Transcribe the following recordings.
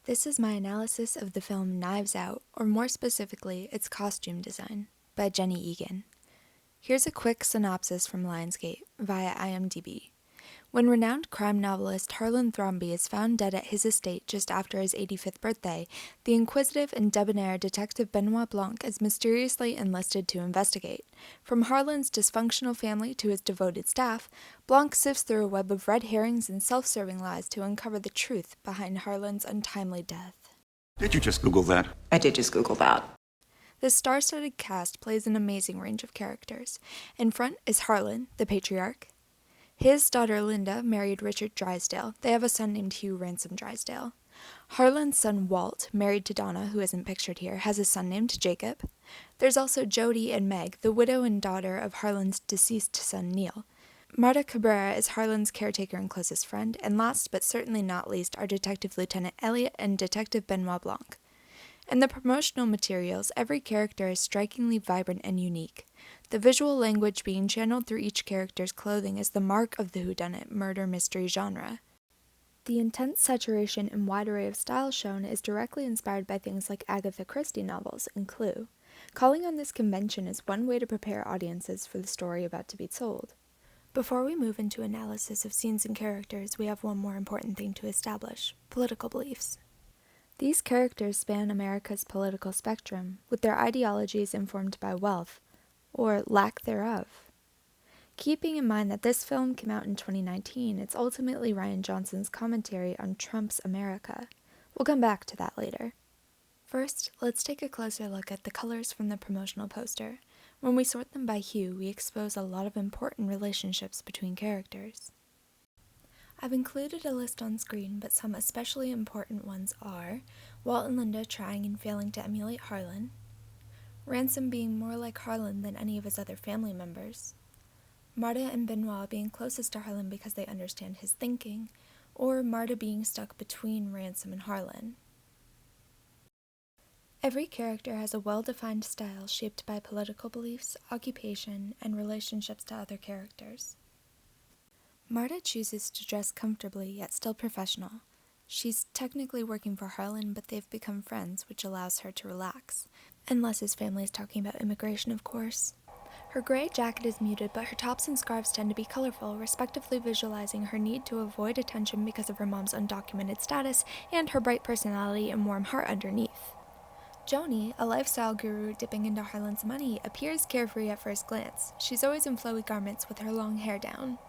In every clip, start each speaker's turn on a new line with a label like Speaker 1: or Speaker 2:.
Speaker 1: This is my analysis of the film Knives Out, or more specifically, its costume design, by Jenny Egan. Here's a quick synopsis from Lionsgate via IMDb. When renowned crime novelist Harlan Thrombey is found dead at his estate just after his 85th birthday, the inquisitive and debonair Detective Benoit Blanc is mysteriously enlisted to investigate. From Harlan's dysfunctional family to his devoted staff, Blanc sifts through a web of red herrings and self-serving lies to uncover the truth behind Harlan's untimely death.
Speaker 2: Did you just Google that?
Speaker 3: I did just Google that.
Speaker 1: The star-studded cast plays an amazing range of characters. In front is Harlan, the patriarch. His daughter Linda married Richard Drysdale. They have a son named Hugh Ransom Drysdale. Harlan's son Walt, married to Donna, who isn't pictured here, has a son named Jacob. There's also Jody and Meg, the widow and daughter of Harlan's deceased son Neil. Marta Cabrera is Harlan's caretaker and closest friend, and last but certainly not least are Detective Lieutenant Elliot and Detective Benoit Blanc. In the promotional materials, every character is strikingly vibrant and unique. The visual language being channeled through each character's clothing is the mark of the whodunit murder mystery genre. The intense saturation and wide array of styles shown is directly inspired by things like Agatha Christie novels and Clue. Calling on this convention is one way to prepare audiences for the story about to be told. Before we move into analysis of scenes and characters, we have one more important thing to establish: political beliefs. These characters span America's political spectrum, with their ideologies informed by wealth, or lack thereof. Keeping in mind that this film came out in 2019, it's ultimately Rian Johnson's commentary on Trump's America. We'll come back to that later. First, let's take a closer look at the colors from the promotional poster. When we sort them by hue, we expose a lot of important relationships between characters. I've included a list on screen, but some especially important ones are Walt and Linda trying and failing to emulate Harlan, Ransom being more like Harlan than any of his other family members, Marta and Benoit being closest to Harlan because they understand his thinking, or Marta being stuck between Ransom and Harlan. Every character has a well-defined style shaped by political beliefs, occupation, and relationships to other characters. Marta chooses to dress comfortably yet still professional. She's technically working for Harlan, but they've become friends, which allows her to relax. Unless his family is talking about immigration, of course. Her gray jacket is muted, but her tops and scarves tend to be colorful, respectively visualizing her need to avoid attention because of her mom's undocumented status and her bright personality and warm heart underneath. Joni, a lifestyle guru dipping into Harlan's money, appears carefree at first glance. She's always in flowy garments with her long hair down.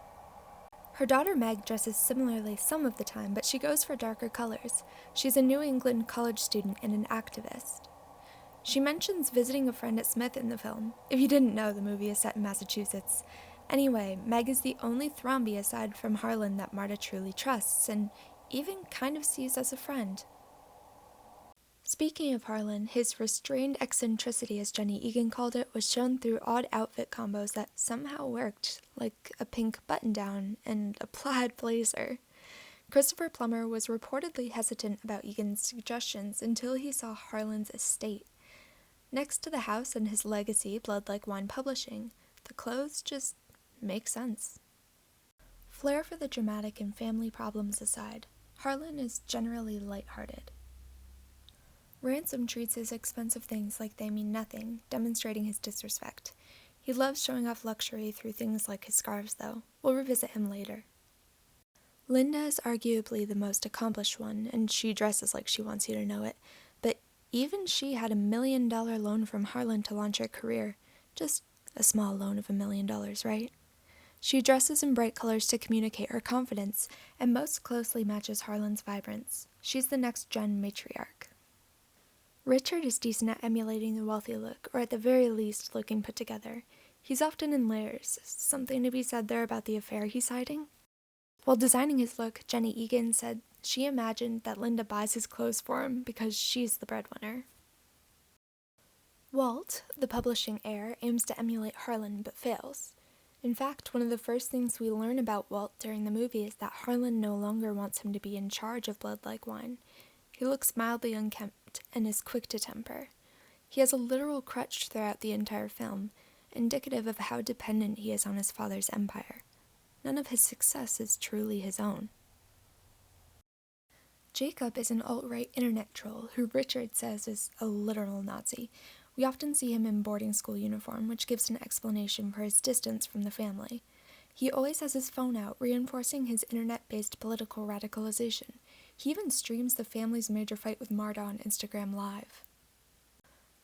Speaker 1: Her daughter Meg dresses similarly some of the time, but she goes for darker colors. She's a New England college student and an activist. She mentions visiting a friend at Smith in the film. If you didn't know, the movie is set in Massachusetts. Anyway, Meg is the only Thrombey aside from Harlan that Marta truly trusts, and even kind of sees as a friend. Speaking of Harlan, his restrained eccentricity, as Jenny Egan called it, was shown through odd outfit combos that somehow worked, like a pink button-down and a plaid blazer. Christopher Plummer was reportedly hesitant about Egan's suggestions until he saw Harlan's estate. Next to the house and his legacy, Blood Like Wine Publishing, the clothes just make sense. Flair for the dramatic and family problems aside, Harlan is generally lighthearted. Ransom treats his expensive things like they mean nothing, demonstrating his disrespect. He loves showing off luxury through things like his scarves, though. We'll revisit him later. Linda is arguably the most accomplished one, and she dresses like she wants you to know it, but even she had $1 million loan from Harlan to launch her career. Just a small loan of $1 million, right? She dresses in bright colors to communicate her confidence, and most closely matches Harlan's vibrance. She's the next-gen matriarch. Richard is decent at emulating the wealthy look, or at the very least looking put together. He's often in layers, something to be said there about the affair he's hiding. While designing his look, Jenny Egan said she imagined that Linda buys his clothes for him because she's the breadwinner. Walt, the publishing heir, aims to emulate Harlan but fails. In fact, one of the first things we learn about Walt during the movie is that Harlan no longer wants him to be in charge of Blood Like Wine. He looks mildly unkempt and is quick to temper. He has a literal crutch throughout the entire film, indicative of how dependent he is on his father's empire. None of his success is truly his own. Jacob is an alt-right internet troll who Richard says is a literal Nazi. We often see him in boarding school uniform, which gives an explanation for his distance from the family. He always has his phone out, reinforcing his internet-based political radicalization. He even streams the family's major fight with Marta on Instagram Live.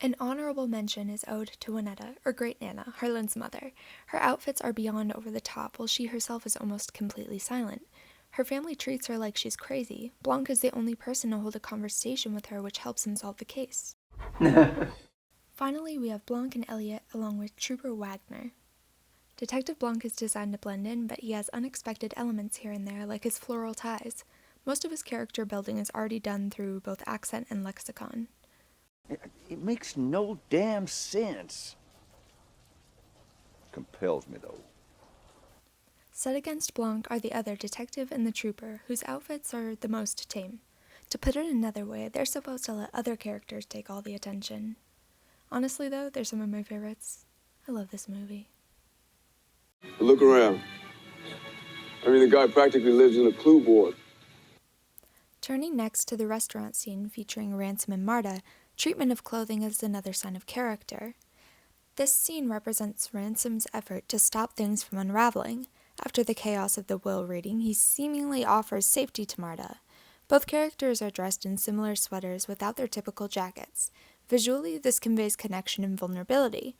Speaker 1: An honorable mention is owed to Juanetta, or Great Nana, Harlan's mother. Her outfits are beyond over the top, while she herself is almost completely silent. Her family treats her like she's crazy. Blanc is the only person to hold a conversation with her, which helps him solve the case. Finally, we have Blanc and Elliot, along with Trooper Wagner. Detective Blanc is designed to blend in, but he has unexpected elements here and there, like his floral ties. Most of his character building is already done through both accent and lexicon.
Speaker 3: It makes no damn sense. Compels me, though.
Speaker 1: Set against Blanc are the other detective and the trooper, whose outfits are the most tame. To put it another way, they're supposed to let other characters take all the attention. Honestly, though, they're some of my favorites. I love this movie.
Speaker 4: Look around. I mean, the guy practically lives in a clue board.
Speaker 1: Turning next to the restaurant scene featuring Ransom and Marta, treatment of clothing is another sign of character. This scene represents Ransom's effort to stop things from unraveling. After the chaos of the will reading, he seemingly offers safety to Marta. Both characters are dressed in similar sweaters without their typical jackets. Visually, this conveys connection and vulnerability.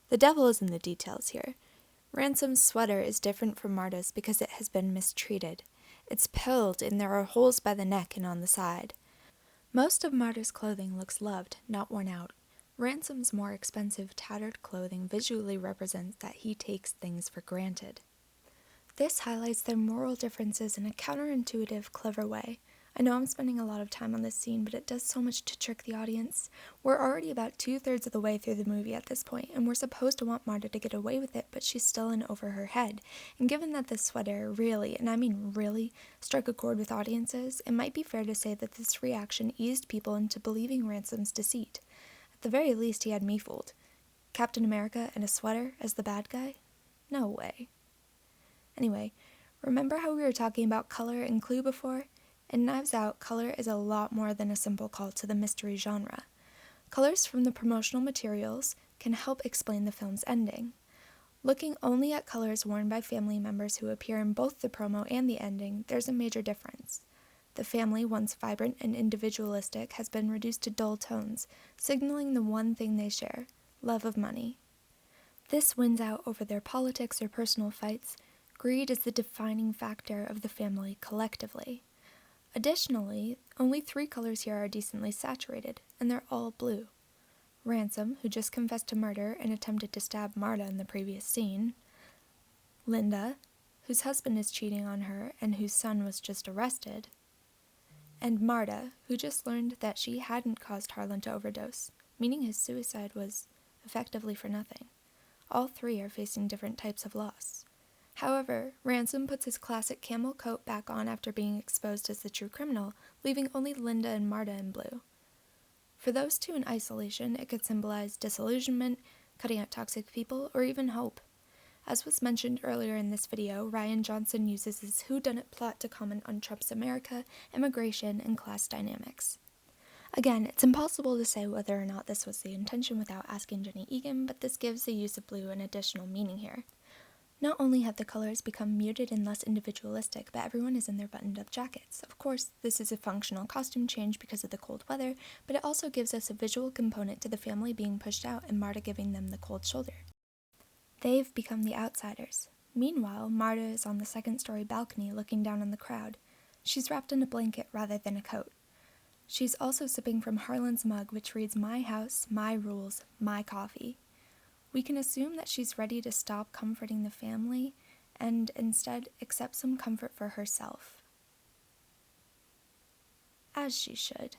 Speaker 1: The devil is in the details here. Ransom's sweater is different from Marta's because it has been mistreated. It's pilled and there are holes by the neck and on the side. Most of Marta's clothing looks loved, not worn out. Ransom's more expensive, tattered clothing visually represents that he takes things for granted. This highlights their moral differences in a counterintuitive, clever way. I know I'm spending a lot of time on this scene, but it does so much to trick the audience. We're already about 2/3 of the way through the movie at this point, and we're supposed to want Marta to get away with it, but she's still in over her head. And given that this sweater really, and I mean really, struck a chord with audiences, it might be fair to say that this reaction eased people into believing Ransom's deceit. At the very least, he had me fooled. Captain America in a sweater as the bad guy? No way. Anyway, remember how we were talking about color and clue before? In Knives Out, color is a lot more than a simple call to the mystery genre. Colors from the promotional materials can help explain the film's ending. Looking only at colors worn by family members who appear in both the promo and the ending, there's a major difference. The family, once vibrant and individualistic, has been reduced to dull tones, signaling the one thing they share: love of money. This wins out over their politics or personal fights. Greed is the defining factor of the family collectively. Additionally, only 3 colors here are decently saturated, and they're all blue. Ransom, who just confessed to murder and attempted to stab Marta in the previous scene. Linda, whose husband is cheating on her and whose son was just arrested. And Marta, who just learned that she hadn't caused Harlan to overdose, meaning his suicide was effectively for nothing. All 3 are facing different types of loss. However, Ransom puts his classic camel coat back on after being exposed as the true criminal, leaving only Linda and Marta in blue. For those 2 in isolation, it could symbolize disillusionment, cutting out toxic people, or even hope. As was mentioned earlier in this video, Rian Johnson uses his whodunit plot to comment on Trump's America, immigration, and class dynamics. Again, it's impossible to say whether or not this was the intention without asking Jenny Egan, but this gives the use of blue an additional meaning here. Not only have the colors become muted and less individualistic, but everyone is in their buttoned-up jackets. Of course, this is a functional costume change because of the cold weather, but it also gives us a visual component to the family being pushed out and Marta giving them the cold shoulder. They've become the outsiders. Meanwhile, Marta is on the second-story balcony looking down on the crowd. She's wrapped in a blanket rather than a coat. She's also sipping from Harlan's mug, which reads, "My house, my rules, my coffee." We can assume that she's ready to stop comforting the family and instead accept some comfort for herself. As she should.